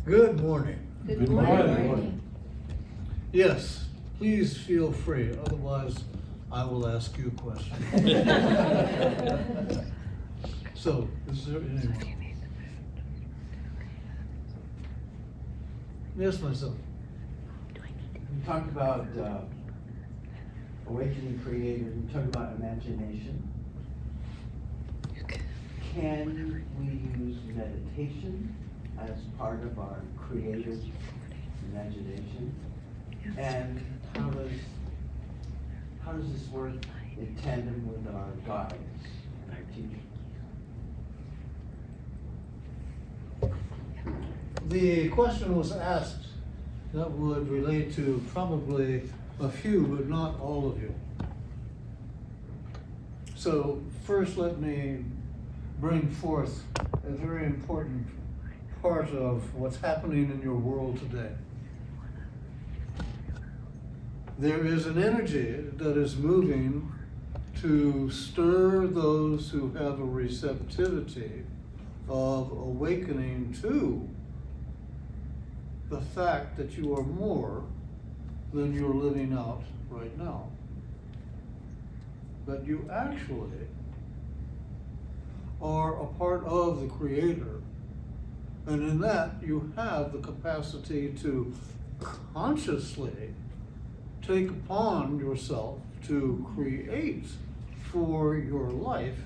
Good morning. Good morning. Yes, please feel free, otherwise I will ask you questions. So, is there anyone? Yes, my son. You talked about awakening creators, you talked about imagination. Can we use meditation as part of our creative imagination? And how does this work in tandem with our guides and our teachers? The question was asked that would relate to probably a few, but not all of you. So first let me bring forth a very important part of what's happening in your world today. There is an energy that is moving to stir those who have a receptivity of awakening to the fact that you are more than you're living out right now. That you actually are a part of the Creator, and in that you have the capacity to consciously take upon yourself to create for your life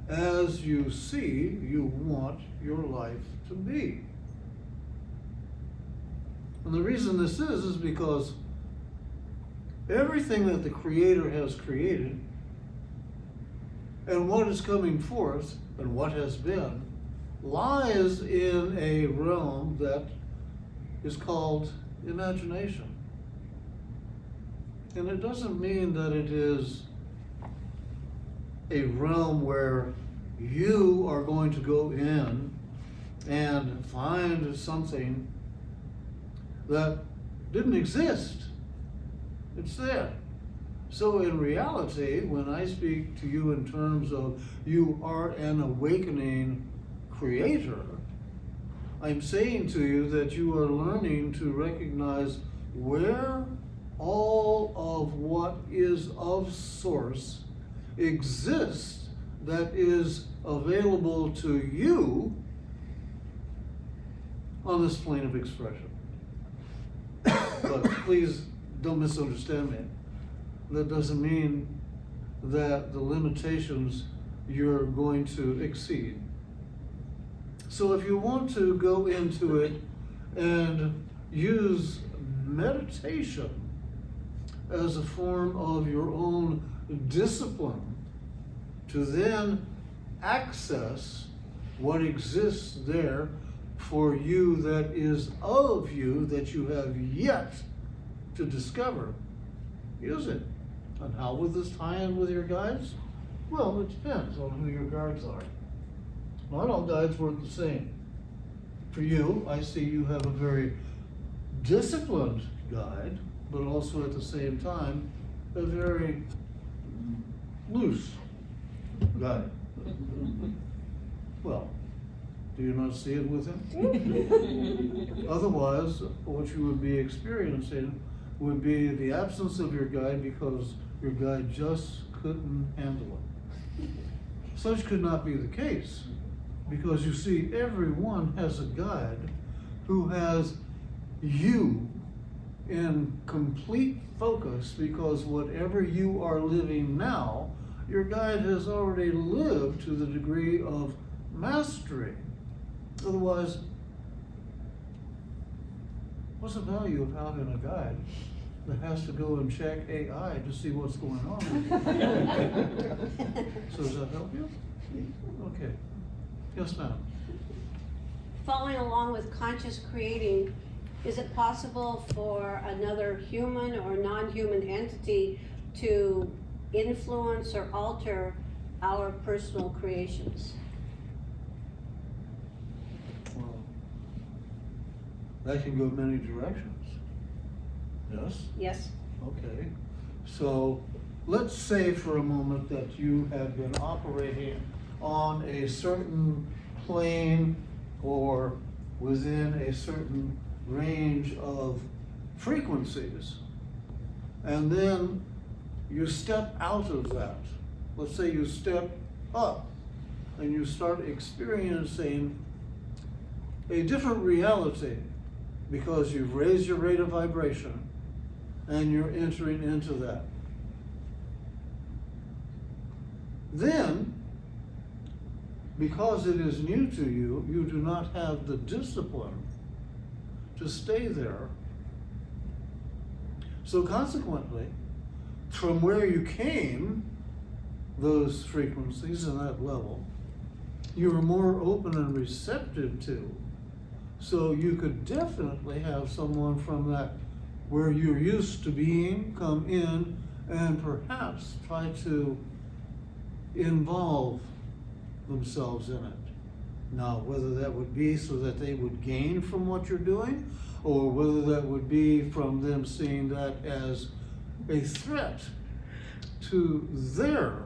as you see you want your life to be. And the reason this is because everything that the Creator has created and what is coming forth and what has been lies in a realm that is called imagination. And it doesn't mean that it is a realm where you are going to go in and find something that didn't exist. It's there. So in reality, when I speak to you in terms of you are an awakening creator, I'm saying to you that you are learning to recognize where all of what is of source exists that is available to you on this plane of expression. But please don't misunderstand me. That doesn't mean that the limitations you're going to exceed. So if you want to go into it and use meditation as a form of your own discipline to then access what exists there for you that is of you that you have yet to discover, use it. And how will this tie in with your guides? Well, it depends on who your guides are. Not all guides work the same. For you, I see you have a very disciplined guide, but also at the same time, a very loose guide. Well, do you not see it with him? Otherwise, what you would be experiencing would be the absence of your guide because your guide just couldn't handle it. Such could not be the case, because you see, everyone has a guide who has you in complete focus, because whatever you are living now, your guide has already lived to the degree of mastery. Otherwise, what's the value of having a guide that has to go and check AI to see what's going on? So does that help you? Okay. Yes, ma'am. Following along with conscious creating, is it possible for another human or non-human entity to influence or alter our personal creations? Well, that can go many directions. Yes? Yes? Okay. So let's say for a moment that you have been operating on a certain plane or within a certain range of frequencies. And then you step out of that. Let's say you step up and you start experiencing a different reality because you've raised your rate of vibration and you're entering into that. Then, because it is new to you, you do not have the discipline to stay there. So consequently, from where you came, those frequencies and that level, you are more open and receptive to. So you could definitely have someone from that where you're used to being come in and perhaps try to involve themselves in it. Now, whether that would be so that they would gain from what you're doing, or whether that would be from them seeing that as a threat to their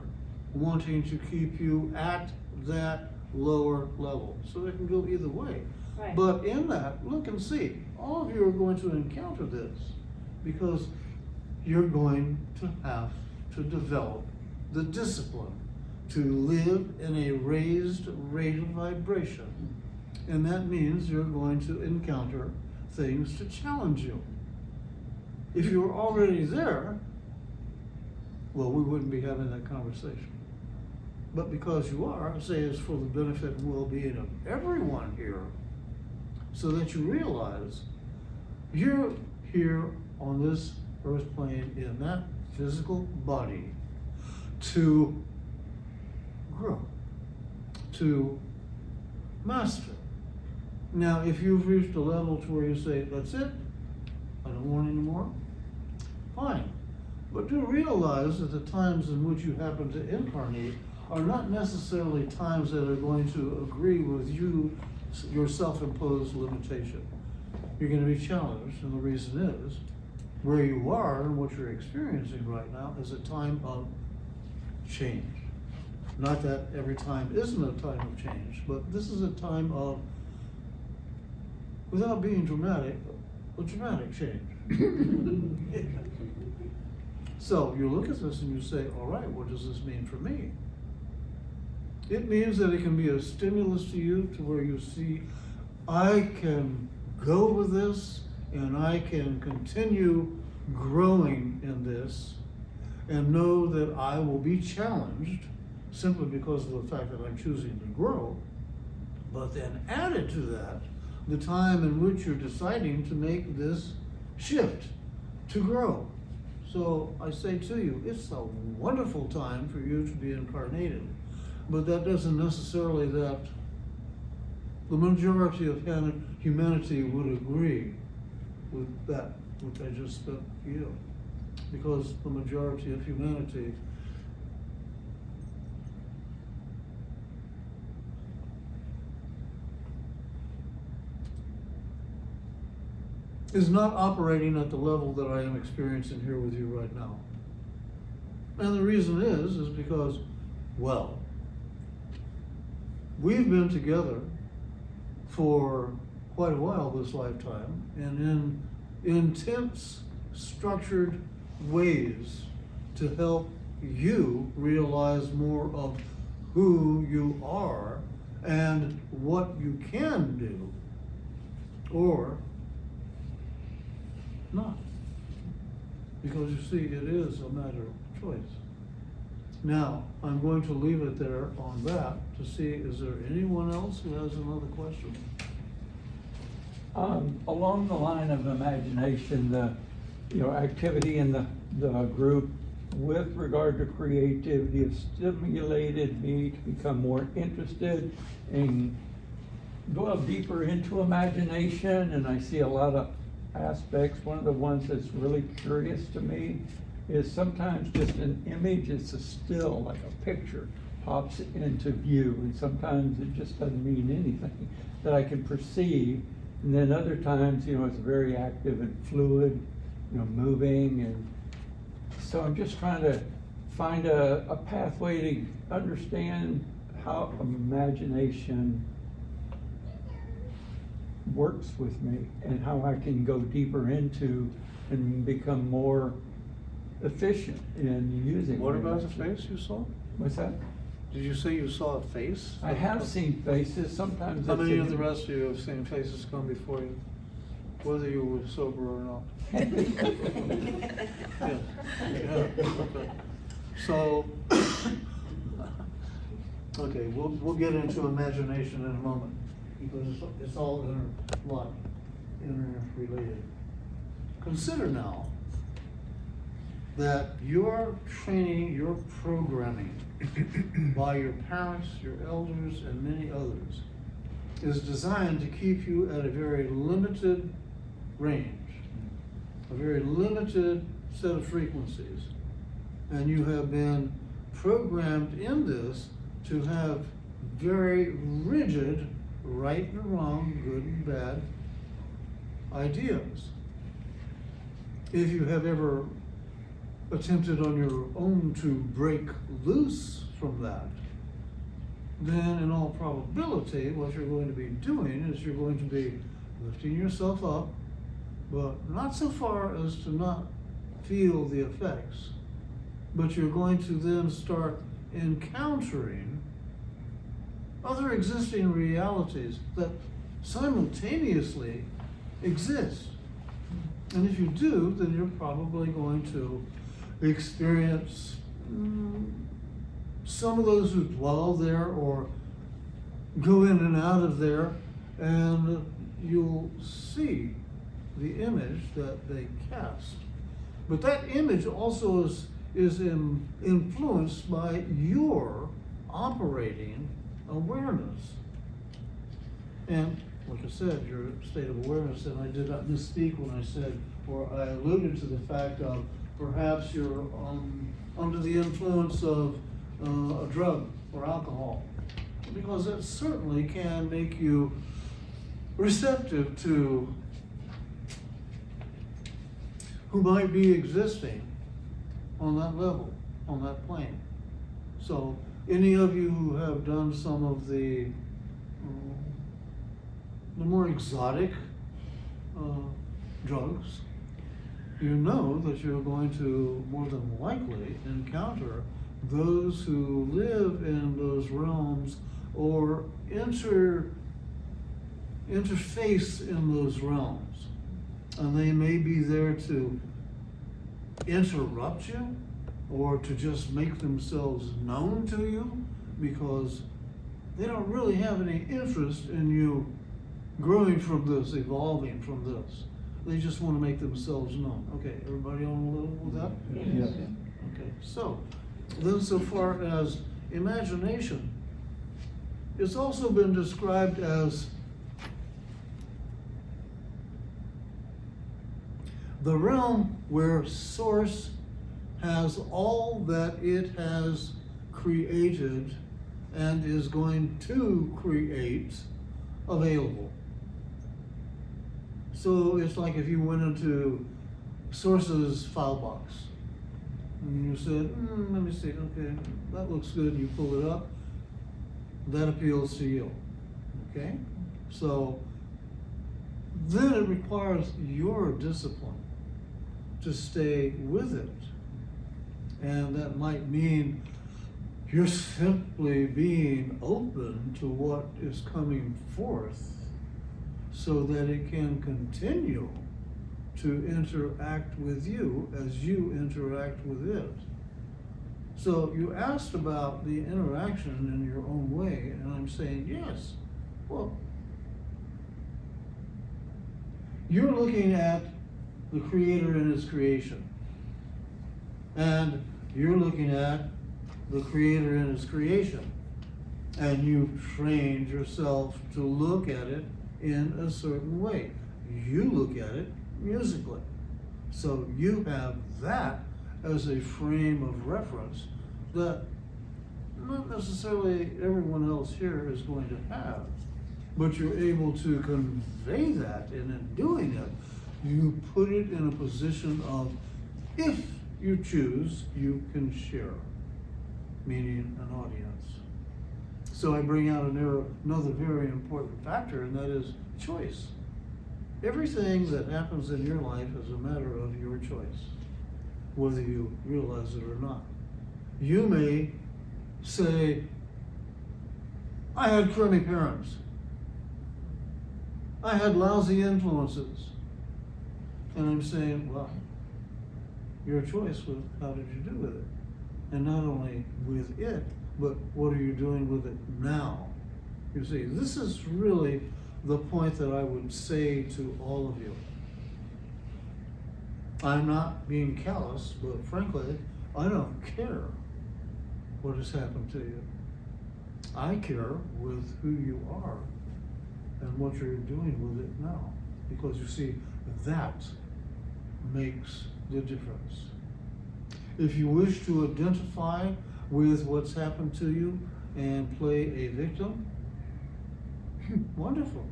wanting to keep you at that lower level. So it can go either way. Right. But in that, look and see, all of you are going to encounter this because you're going to have to develop the discipline to live in a raised rate of vibration. And that means you're going to encounter things to challenge you. If you're already there, well, we wouldn't be having that conversation. But because you are, I say it's for the benefit and well-being of everyone here, so that you realize you're here on this earth plane in that physical body to grow, to master. Now, if you've reached a level to where you say, that's it, I don't want any more, fine. But do realize that the times in which you happen to incarnate are not necessarily times that are going to agree with you, your self-imposed limitation. You're going to be challenged, and the reason is, where you are and what you're experiencing right now is a time of change. Not that every time isn't a time of change, but this is a time of, without being dramatic, a dramatic change. So you look at this and you say, all right, what does this mean for me? It means that it can be a stimulus to you to where you see, I can go with this and I can continue growing in this and know that I will be challenged simply because of the fact that I'm choosing to grow. But then added to that, the time in which you're deciding to make this shift to grow. So I say to you, it's a wonderful time for you to be incarnated. But that doesn't necessarily that the majority of humanity would agree with that, which I just spent to you. Because the majority of humanity is not operating at the level that I am experiencing here with you right now. And the reason is because, well, we've been together for quite a while this lifetime, and in intense, structured ways to help you realize more of who you are and what you can do, or not. Because you see, it is a matter of choice. Now, I'm going to leave it there on that to see, is there anyone else who has another question? Along the line of imagination, the activity in the group with regard to creativity has stimulated me to become more interested and go deeper into imagination, and I see a lot of aspects. One of the ones that's really curious to me is sometimes just an image, it's a still, like a picture, pops into view, and sometimes it just doesn't mean anything that I can perceive. And then other times, it's very active and fluid, moving. And so I'm just trying to find a pathway to understand how imagination works with me and how I can go deeper into and become more efficient in using. What about the imagination. face you saw? What's that? Did you say you saw a face? I have seen faces, sometimes. How it's many a- of the rest of you have seen faces come before you, whether you were sober or not? Yeah, okay. So, okay, we'll get into imagination in a moment, because it's all interrelated. Consider now that your training, your programming by your parents, your elders, and many others is designed to keep you at a very limited range, a very limited set of frequencies. And you have been programmed in this to have very rigid, right and wrong, good and bad ideas. If you have ever attempted on your own to break loose from that, then in all probability, what you're going to be doing is you're going to be lifting yourself up, but not so far as to not feel the effects, but you're going to then start encountering other existing realities that simultaneously exist. And if you do, then you're probably going to experience some of those who dwell there or go in and out of there, and you'll see the image that they cast. But that image also is influenced by your operating awareness. And like I said, your state of awareness, and I did not misspeak when I said, or I alluded to the fact of perhaps you're under the influence of a drug or alcohol, because that certainly can make you receptive to who might be existing on that level, on that plane. So any of you who have done some of the more exotic drugs, you know that you're going to more than likely encounter those who live in those realms or interface in those realms. And they may be there to interrupt you or to just make themselves known to you, because they don't really have any interest in you growing from this, evolving from this. They just want to make themselves known. Okay, everybody on a level with that? Yes. Okay, so then so far as imagination, it's also been described as the realm where Source has all that it has created and is going to create available. So it's like if you went into Source's file box and you said, let me see, okay, that looks good, you pull it up, that appeals to you, okay? So then it requires your discipline to stay with it. And that might mean you're simply being open to what is coming forth so that it can continue to interact with you as you interact with it. So you asked about the interaction in your own way, and I'm saying yes. Well, you're looking at the Creator in His creation, and you're looking at the Creator in His creation, and you've trained yourself to look at it in a certain way. You look at it musically. So you have that as a frame of reference that not necessarily everyone else here is going to have, but you're able to convey that, and in doing it, you put it in a position of, if you choose, you can share, meaning an audience. So I bring out another very important factor, and that is choice. everything that happens in your life is a matter of your choice, whether you realize it or not. You may say, I had crummy parents. I had lousy influences. And I'm saying, well, your choice was how did you do with it? And not only with it, but what are you doing with it now? You see, this is really the point that I would say to all of you. I'm not being callous, but frankly, I don't care what has happened to you. I care with who you are and what you're doing with it now. Because you see, that makes the difference. If you wish to identify with what's happened to you and play a victim, wonderful.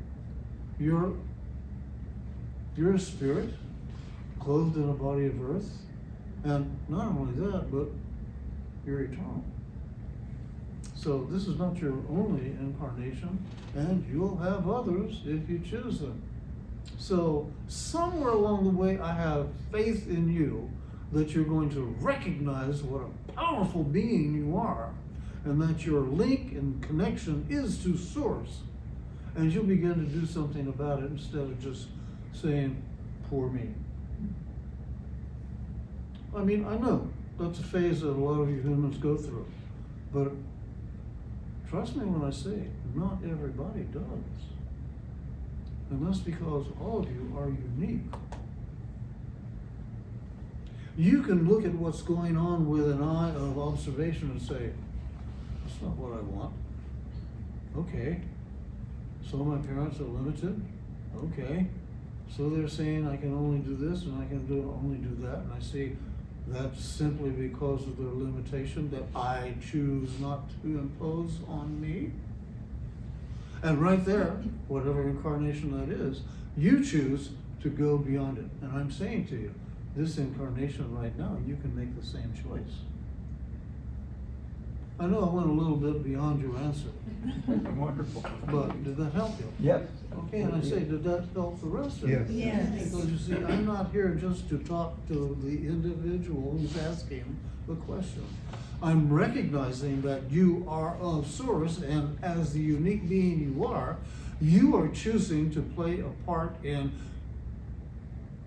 You're a spirit clothed in a body of earth, and not only that, but you're eternal. So this is not your only incarnation, and you'll have others if you choose them. So somewhere along the way, I have faith in you that you're going to recognize what a powerful being you are, and that your link and connection is to Source. And you'll begin to do something about it instead of just saying, poor me. I mean, I know that's a phase that a lot of you humans go through, but trust me when I say, not everybody does. And that's because all of you are unique. You can look at what's going on with an eye of observation and say, that's not what I want. Okay. So my parents are limited. Okay. So they're saying I can only do this and I can only do that. And I see that's simply because of their limitation that I choose not to impose on me. And right there, whatever incarnation that is, you choose to go beyond it. And I'm saying to you, this incarnation right now, you can make the same choice. I know I went a little bit beyond your answer, Wonderful. but did that help you? Yes. Okay, and I say, did that help the rest of you? Yes. Because you see, I'm not here just to talk to the individual who's asking the question. I'm recognizing that you are of Source, and as the unique being you are choosing to play a part in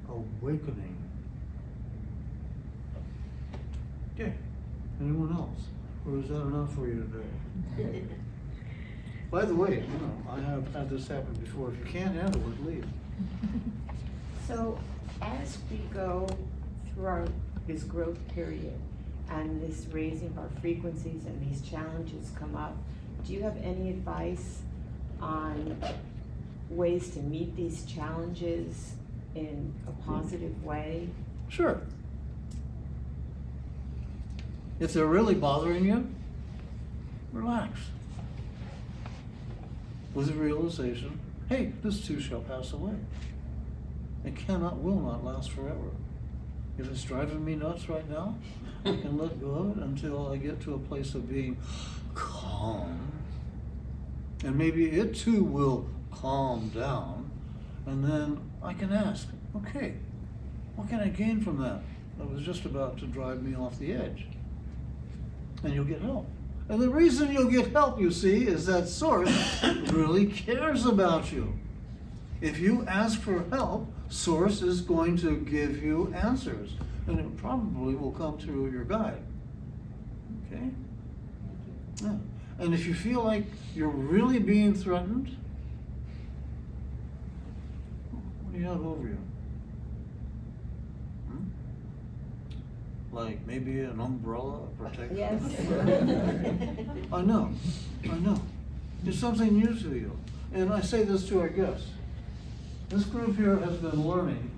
awakening. Okay, anyone else? Or is that enough for you today? By the way, you know, I have had this happen before. If you can't handle it, leave. So as we go throughout this growth period and this raising of our frequencies and these challenges come up, do you have any advice on ways to meet these challenges in a positive way? Sure. If they're really bothering you, relax. With the realization, hey, this too shall pass away. It will not last forever. If it's driving me nuts right now, I can let go of it until I get to a place of being calm. And maybe it too will calm down. And then I can ask, okay, what can I gain from that? That was just about to drive me off the edge. And you'll get help. And the reason you'll get help, you see, is that Source really cares about you. If you ask for help, Source is going to give you answers. And it probably will come through your guide. Okay? Yeah. And if you feel like you're really being threatened, what do you have over you? Like maybe an umbrella of protection? Yes. I know. It's something new to you. And I say this to our guests. This group here has been learning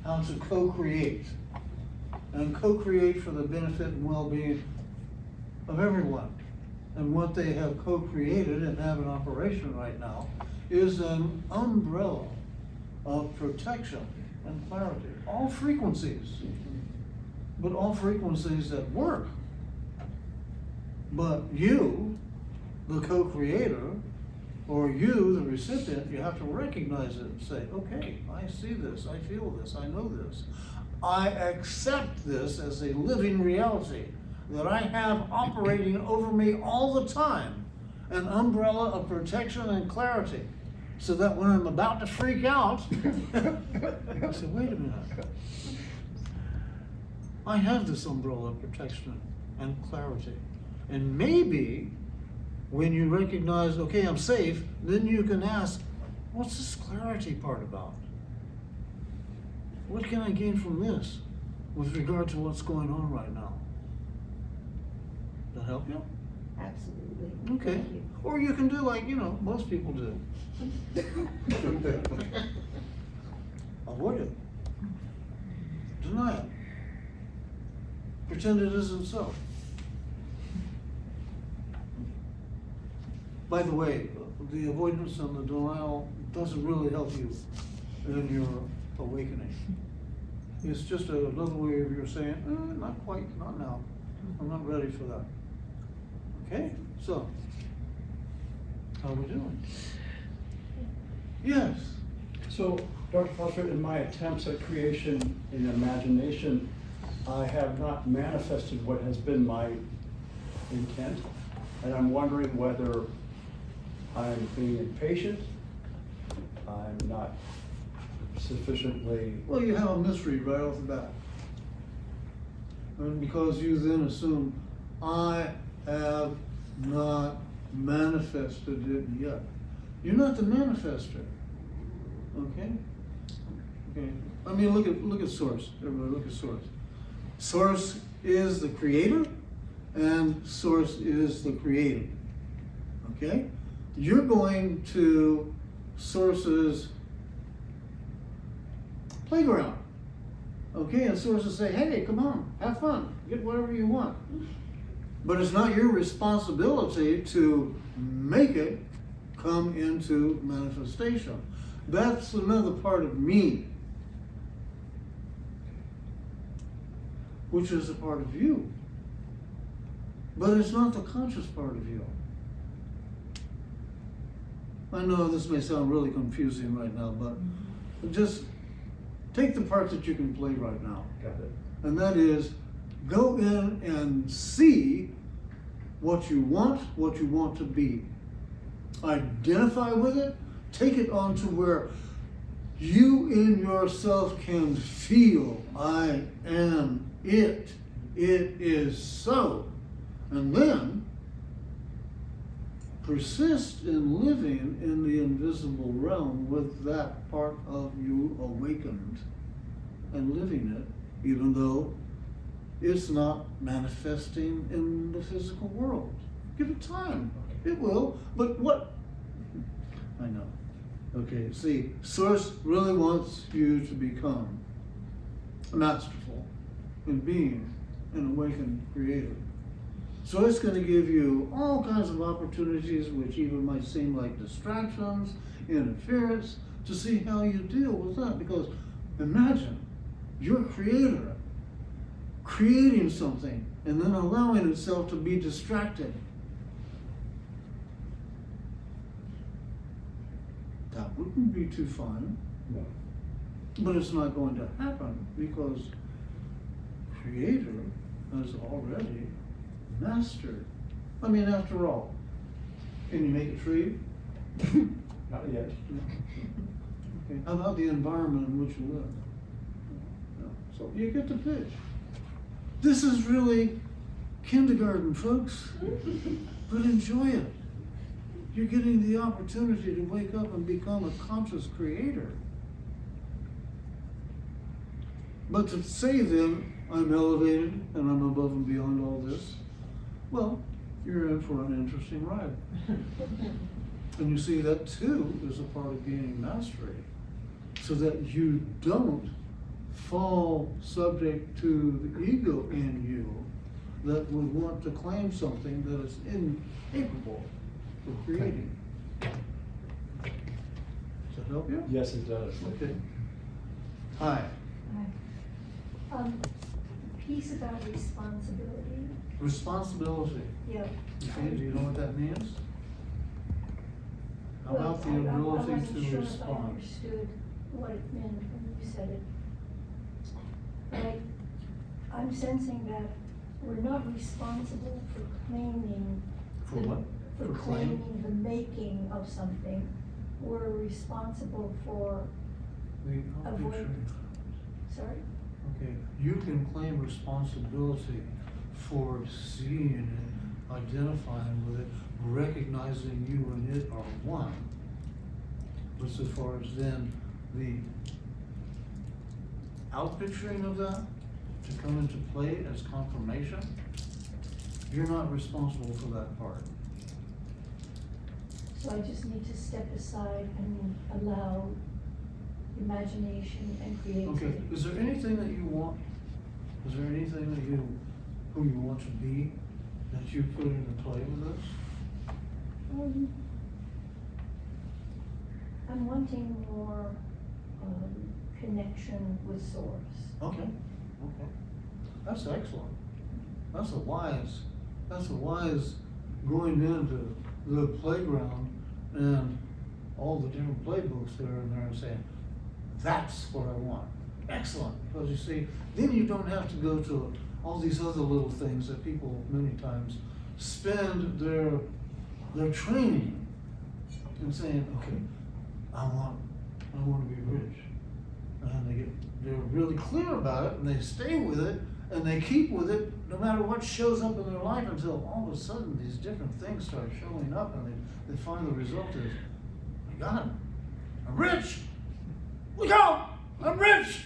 how to co-create. And co-create for the benefit and well-being of everyone. And what they have co-created and have in operation right now is an umbrella of protection and clarity. All frequencies. But all frequencies that work. But you, the co-creator, or you, the recipient, you have to recognize it and say, okay, I see this, I feel this, I know this. I accept this as a living reality that I have operating over me all the time, an umbrella of protection and clarity, so that when I'm about to freak out, I say, wait a minute. I have this umbrella of protection and clarity. And maybe when you recognize, okay, I'm safe, then you can ask, what's this clarity part about? What can I gain from this with regard to what's going on right now? Does that help you? Absolutely. Okay. Thank you. Or you can do like, most people do. Avoid it. Deny it. Pretend it isn't so. By the way, the avoidance and the denial doesn't really help you in your awakening. It's just another way of your saying, not quite, not now. I'm not ready for that. Okay, so, how are we doing? Yes. So, Dr. Foster, in my attempts at creation in imagination, I have not manifested what has been my intent, and I'm wondering whether I'm being impatient, I'm not sufficiently. Well, you have a misread right off the bat. And because you then assume, I have not manifested it yet. You're not the manifester. Okay? Okay. I mean, look at source. Everybody look at source. Source is the creator, and source is the created. Okay? You're going to source's playground. Okay, and sources say, hey, come on, have fun, get whatever you want. But it's not your responsibility to make it come into manifestation. That's another part of me, which is a part of you. But it's not the conscious part of you. I know this may sound really confusing right now, but just take the part that you can play right now. Got it. And that is, go in and see what you want to be. Identify with it, take it on to where you in yourself can feel, I am it. It is so. And then persist in living in the invisible realm with that part of you awakened and living it, even though it's not manifesting in the physical world. Give it time. It will. But what? I know. Okay, see, Source really wants you to become masterful in being an awakened creator. So it's going to give you all kinds of opportunities, which even might seem like distractions, interference, to see how you deal with that. Because imagine your creator creating something and then allowing itself to be distracted. That wouldn't be too fun. No. But it's not going to happen because Creator has already mastered. I mean, after all, can you make a tree? Not yet. Okay. How about the environment in which you live? No. So you get the pitch. This is really kindergarten, folks, but enjoy it. You're getting the opportunity to wake up and become a conscious creator. But to say then, I'm elevated and I'm above and beyond all this, well, you're in for an interesting ride. And you see that too is a part of gaining mastery, so that you don't fall subject to the ego in you that would want to claim something that is incapable of creating. Does that help you? Yes, it does. Okay. Hi. Piece about responsibility. Responsibility. Yeah. Okay, do you know what that means? How about the Well, I ability wasn't to sure if I respond? understood what it meant when you said it. Like, I'm sensing that we're not responsible for claiming. For the- what? For For claim? claiming the making of something. We're responsible for, The Avoid- picture. sorry? Okay, you can claim responsibility for seeing it, identifying with it, recognizing you and it are one. But so far as then the outpicturing of that to come into play as confirmation, you're not responsible for that part. So I just need to step aside and allow imagination and creativity. Okay, is there anything that you want, is there anything that you, who you want to be, that you put into play with this? I'm wanting more, connection with source. Okay, okay. That's excellent. That's a wise going into the playground and all the different playbooks that are in there and saying, that's what I want. Excellent, because you see, then you don't have to go to all these other little things that people many times spend their training in saying, okay, I want to be rich. And they're really clear about it and they stay with it and they keep with it no matter what shows up in their life until all of a sudden these different things start showing up and they find the result is, my God, I'm rich! Look out! I'm rich!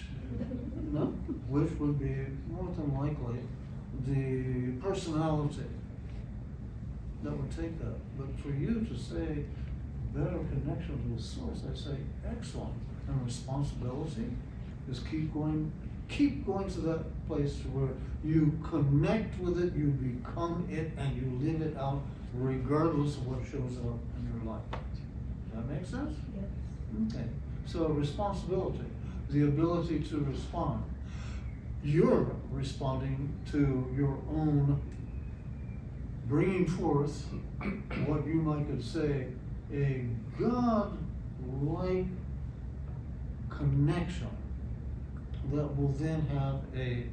No? Which would be more than likely the personality that would take that. But for you to say better connection to the source, I say excellent. And responsibility is keep going to that place where you connect with it, you become it, and you live it out regardless of what shows up in your life. Does that make sense? Yes. Okay, so responsibility, the ability to respond. You're responding to your own bringing forth what you might could say a God-like connection that will then have a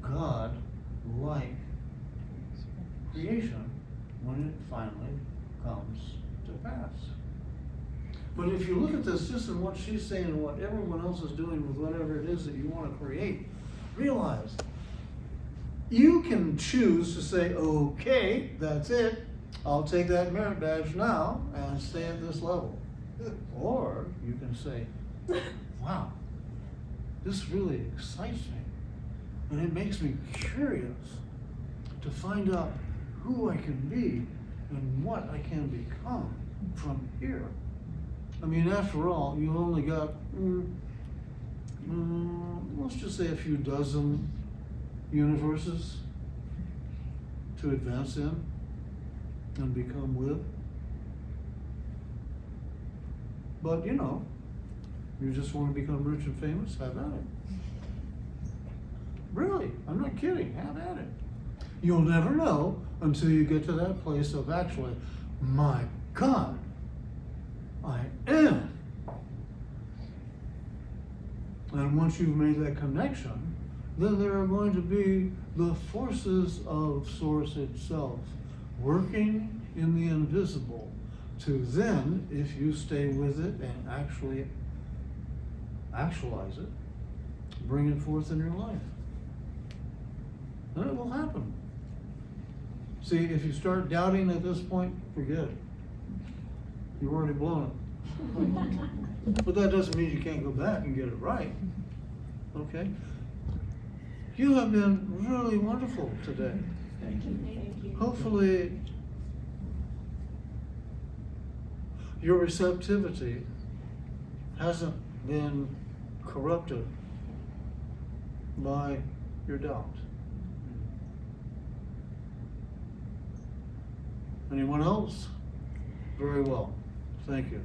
God-like creation when it finally comes to pass. But if you look at this just in what she's saying and what everyone else is doing with whatever it is that you want to create, realize you can choose to say, okay, that's it. I'll take that merit badge now and stay at this level. Or you can say, wow, this really excites me. And it makes me curious to find out who I can be and what I can become from here. I mean, after all, you only got, let's just say a few dozen universes to advance in and become with. But you know, you just want to become rich and famous, have at it. Really, I'm not kidding, have at it. You'll never know until you get to that place of actually, my God, I am. And once you've made that connection, then there are going to be the forces of Source itself working in the invisible to then, if you stay with it and actually actualize it, bring it forth in your life. Then it will happen. See, if you start doubting at this point, forget it. You've already blown it. But that doesn't mean you can't go back and get it right. Okay? You have been really wonderful today. Thank you. Thank you. Hopefully, your receptivity hasn't been corrupted by your doubt. Anyone else? Very well. Thank you.